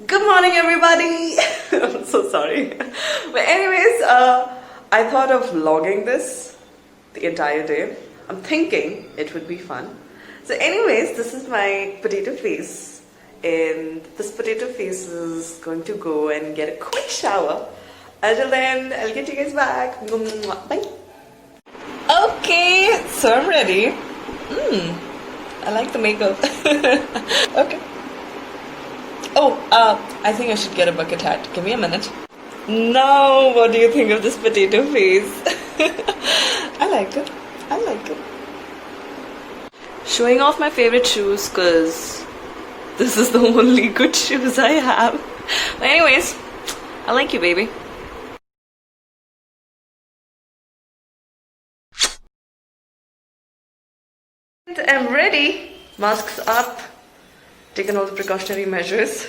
Good morning, everybody. I'm so sorry. But anyways, I thought of vlogging this the entire day. I'm thinking it would be fun. So anyways, this is my potato face. And this potato face is going to go and get a quick shower. Until then, I'll get you guys back. Bye. Okay, so I'm ready. I like the makeup. Okay. Oh, I think I should get a bucket hat. Give me a minute. Now, what do you think of this potato face? I like it. I like it. Showing off my favorite shoes because this is the only good shoes I have. But anyways, I like you, baby. I'm ready. Masks up. Taken all the precautionary measures.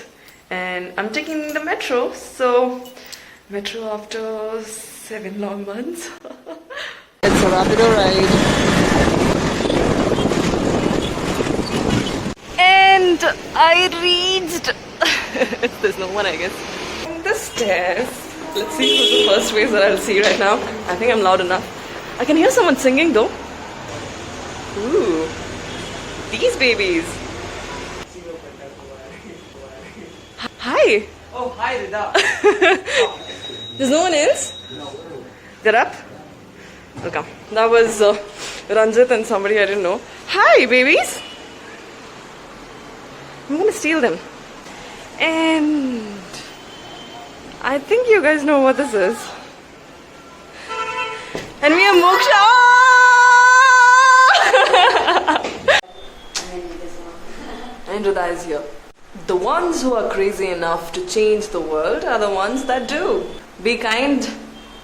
And I'm taking the metro. So, metro after 7 long months. It's a Rapido ride. And I reached. There's no one, I guess. And the stairs. Let's see who's the first face that I'll see right now. I think I'm loud enough. I can hear someone singing though. Ooh, these babies. Hi. Oh, hi, Rida. There's no one else? Get up. Welcome. That was Ranjit and somebody I didn't know. Hi, babies. I'm gonna steal them. And I think you guys know what this is. And we have Moksha. And Rida is here. The ones who are crazy enough to change the world are the ones that do. Be kind,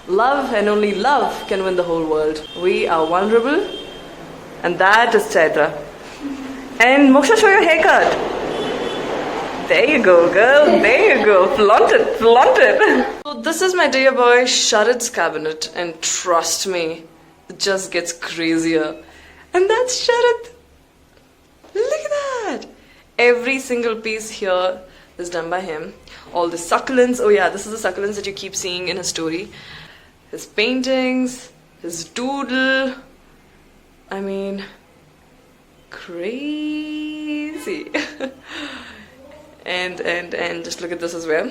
love, and only love can win the whole world. We are vulnerable, and that is Chaitra. And Moksha, show your haircut. There you go, girl. There you go. Flaunt it, flaunt it. So this is my dear boy Sharad's cabinet, and trust me, it just gets crazier. And that's Sharad. Look at that. Every single piece here is done by him. All the succulents. Oh yeah, this is the succulents that you keep seeing in his story. His paintings, his doodle. I mean, crazy. and just look at this as well.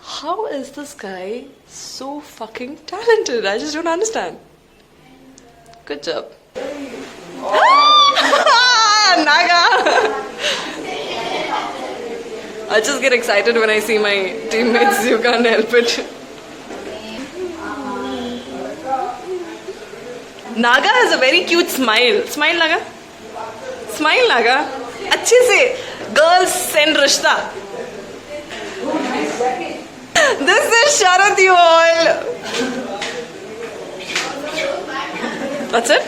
How is this guy so fucking talented? I just don't understand. Good job. Naga! I just get excited when I see my teammates. You can't help it. Naga has a very cute smile. Smile, Naga. Smile, Naga. अच्छे से. Girls send Rishta. This is Sharad, you all. That's it?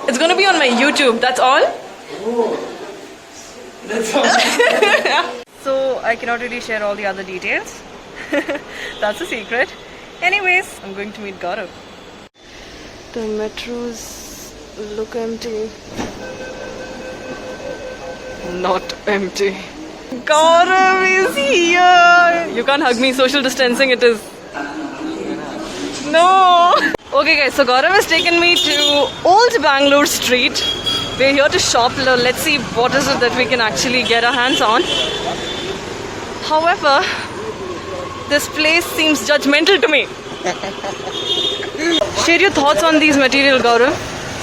It's gonna be on my YouTube, that's all? That's all. So I cannot really share all the other details. That's a secret. Anyways, I'm going to meet Gaurav. The metros look empty. Not empty. Gaurav is here! You can't hug me, social distancing it is. No! Okay guys, so Gaurav has taken me to Old Bangalore Street. We're here to shop. Let's see what is it that we can actually get our hands on. However, this place seems judgmental to me. Share your thoughts on these material, Gaurav.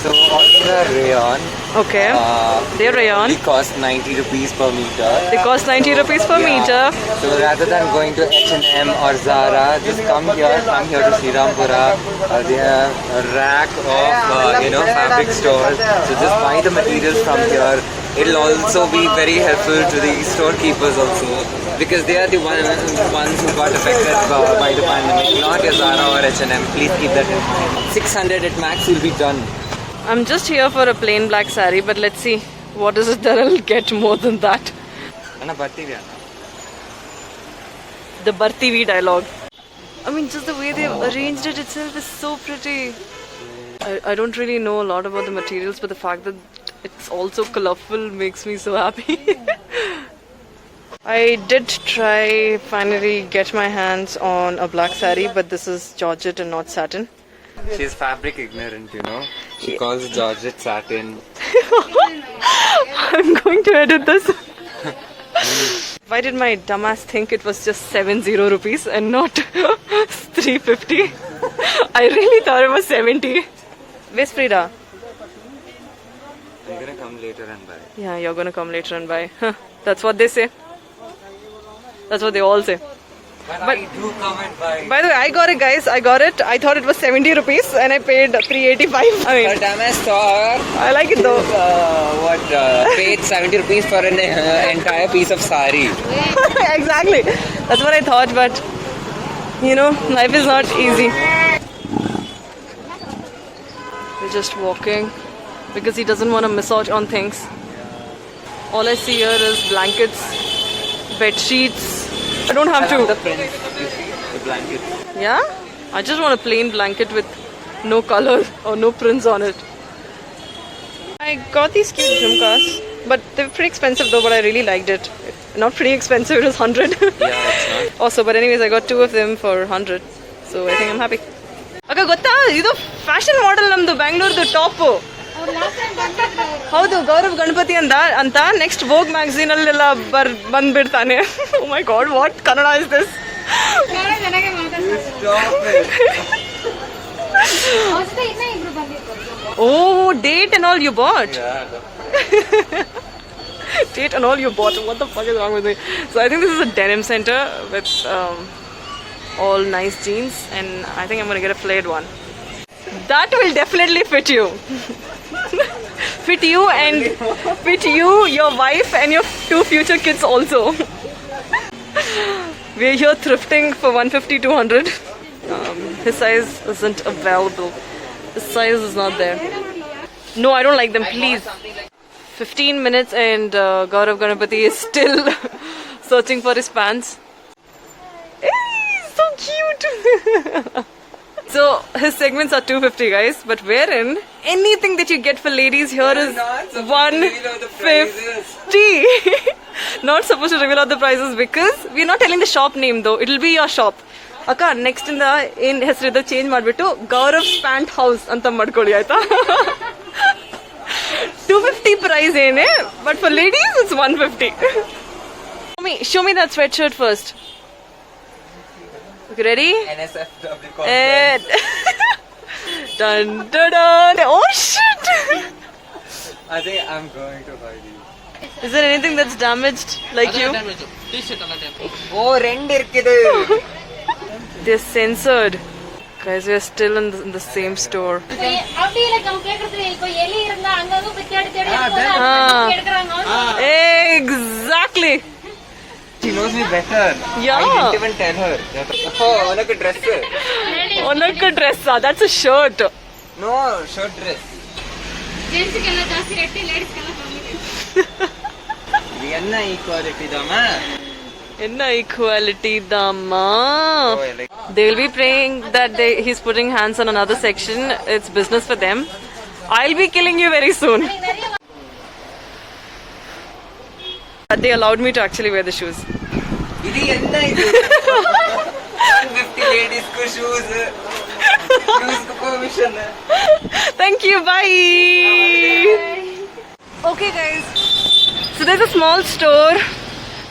So, all these are rayon. Okay. They're rayon. They cost 90 rupees per meter. They cost 90 rupees per meter. So rather than going to H&M or Zara, just come here to Srirampura. They have a rack of fabric stores. So just buy the materials from here. It'll also be very helpful to the storekeepers also, because they are the ones who got affected by the pandemic, not your Zara or H&M. Please keep that in mind. 600 at max will be done. I'm just here for a plain black saree, but let's see what is it that I'll get more than that. The Bartivi dialogue. I mean, just the way they've arranged it itself is so pretty. I don't really know a lot about the materials, but the fact that it's also colorful makes me so happy. I did try finally get my hands on a black sari, but this is georgette and not satin. She's fabric ignorant, you know. She calls georgette satin. I'm going to edit this. Why did my dumbass think it was just 70 rupees and not 350? I really thought it was 70. Where's Frida? I'm gonna come later and buy. Yeah, you're gonna come later and buy. That's what they say. That's what they all say. But I do come and buy. By the way, I got it, guys. I got it. I thought it was 70 rupees and I paid 385. I mean, Dumbass store. I like it though. Paid 70 rupees for an entire piece of sari. Exactly. That's what I thought, but you know, life is not easy. We're just walking because he doesn't want to miss out on things. All I see here is blankets, bed sheets. I don't have to. The prints, you see, the blankets. Yeah? I just want a plain blanket with no color or no prints on it. I got these cute jhumkas, but they're pretty expensive though, but I really liked it. Not pretty expensive, it was 100. Yeah, it's not. Also, but anyways, I got 2 of them for 100. So I think I'm happy. Okay, gotta, ಇದು fashion model ನಮ್ದು ಬ್ಯಾಂಗ್ಳೂರ್ದು top. ಹೌದು ಗೌರವ್ ಗಣಪತಿ ಅಂತ next Vogue magazine ಅಲ್ಲೆಲ್ಲ ಬಂದ್ಬಿಡ್ತಾನೆ. Oh my God, what Kannada is this? Oh, date and all you bought. Date and all you bought. What the fuck is wrong with me? So I think this is a denim center with all nice jeans, and I think I'm gonna get a flared one. That will definitely fit you. Fit you and fit you, your wife, and your 2 future kids also. We're here thrifting for 150, 200. His size isn't available. His size is not there. No, I don't like them, please. 15 minutes and Gaurav Ganapati is still searching for his pants. Hey, so cute. So his segments are 250, guys, but wherein anything that you get for ladies here is 150. Not supposed to reveal out the prices because we're not telling the shop name though. It'll be your shop. Akka, next in ಹೆಸರಿದ change ಮಾಡಿಬಿಟ್ಟು Gaurav's pant house ಅಂತ ಮಾಡ್ಕೊಳ್ಳಿ ಆಯ್ತಾ. 250 price ಏನೇ, but for ladies it's 150. Show me that sweatshirt first. Okay, ready? NSFW And dun dun dun. Oh shit! I think I'm going to buy these. Is there anything that's damaged like you? Oh, rend irkkidu. They're censored. Guys, we're still in the same store. Exactly. She knows me better. Yeah. I didn't even tell her. Oh, onakku dress. Onakku dress. That's a shirt. No, shirt dress. Enna equality dama. Enna equality dama. They will be praying that he's putting hands on another section. It's business for them. I'll be killing you very soon. They allowed me to actually wear the shoes. Idi enna idu? 150 ladies ku shoes. Shoes ku permission. Thank you. Bye. Okay, guys. So there's a small store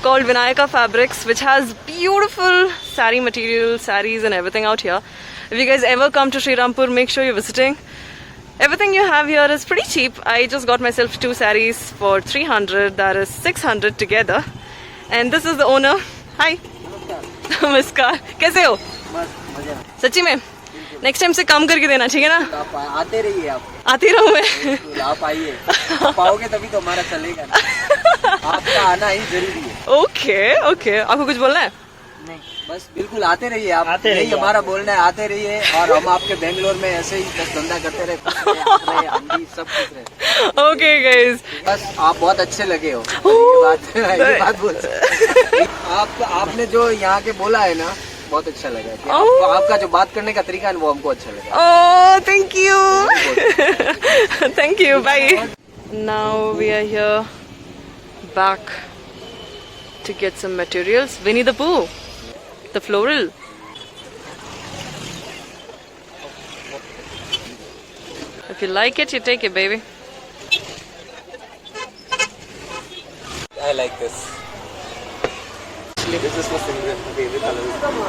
called Vinayaka Fabrics, which has beautiful sari material, saris and everything out here. If you guys ever come to Sri Rampur, make sure you're visiting. Everything you have here is pretty cheap. I just got myself 2 saris for 300. That is 600 together. And this is the owner. Hi. Namaskar. कैसे हो? सच्ची में? Next time से कम करके देना, ठीक है ना? आप आते रहिए, आप आती रहूँ मैं. आप आइए, आप आओगे तभी तो हमारा चलेगा ना. आपका आना ही जरूरी है. ओके ओके, आपको कुछ बोलना है? नहीं, बस बिल्कुल आते रहिए आप. यही हमारा बोलना है, आते रहिए और हम आपके बेंगलोर में ऐसे ही बस धंधा करते रहे, हम भी सब कुछ रहे. ओके गाइस, बस आप बहुत अच्छे लगे हो. ये बात बोल आपने जो यहाँ के बोला है ना, बहुत अच्छा लगा. आपका जो बात करने का तरीका है वो हमको अच्छा लगा. Oh, thank you. Thank you. Bye. Now we are here back to get some materials. Winnie the Pooh, the floral. If you like it, you take it, baby. I like this. This is for Simran. Her favorite color is blue.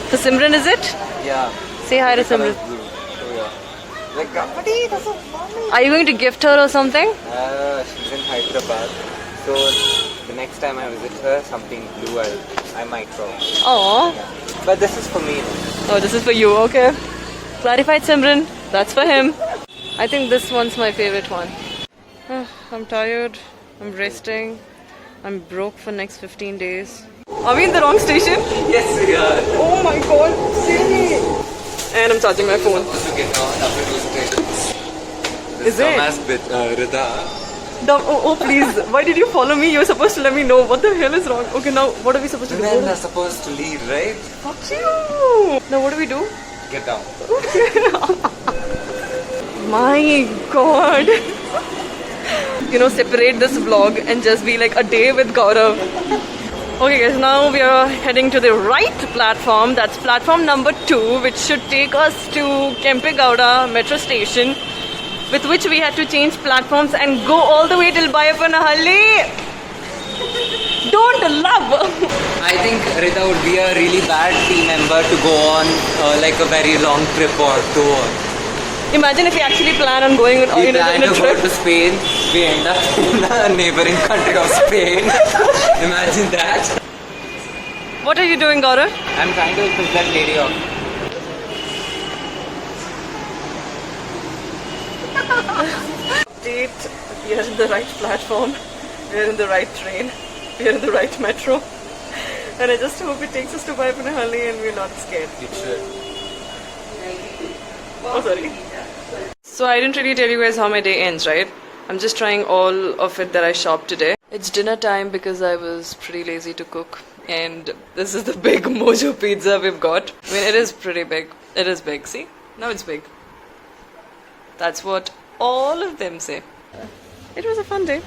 For Simran, is it? Yeah. Say hi to Color Simran. is blue. So yeah. Like, buddy, that's so funny. Are you going to gift her or something? She's in Hyderabad. So the next time I visit her, something blue I might probably. Oh. But this is for me. Oh, this is for you. Okay. Clarified, Simran. That's for him. I think this one's my favorite one. I'm tired. I'm resting. I'm broke for next 15 days. Are we in the wrong station? Yes, we are. Oh my god, see. And I'm charging my phone. Supposed to get down after 2 stations. Is it? Dumbass bit, Rida. Oh, please. Why did you follow me? You're supposed to let me know. What the hell is wrong? Okay, now what are we supposed to do? Men are supposed to lead, right? Fuck you. Now what do we do? Get down. My god. Separate this vlog and just be like a day with Gaurav. Okay guys, now we are heading to the right platform. That's platform number 2, which should take us to Kempe Gowda metro station, with which we had to change platforms and go all the way till Bayapanahalli. Don't love. I think Rita would be a really bad team member to go on like a very long trip or tour. Imagine if we actually plan on going We in plan a to trip. go to Spain, we end up in a neighboring country of Spain. Imagine that. What are you doing, Gaurav? I'm trying to pick that lady off. Date. We are in the right platform. We are in the right train. We are in the right metro. And I just hope it takes us to Bayapanahalli and we're not scared. It should. Oh, sorry. So I didn't really tell you guys how my day ends, right? I'm just trying all of it that I shopped today. It's dinner time because I was pretty lazy to cook. And this is the big Mojo pizza we've got. I mean, it is pretty big. It is big. See? Now it's big. That's what all of them say. It was a fun day.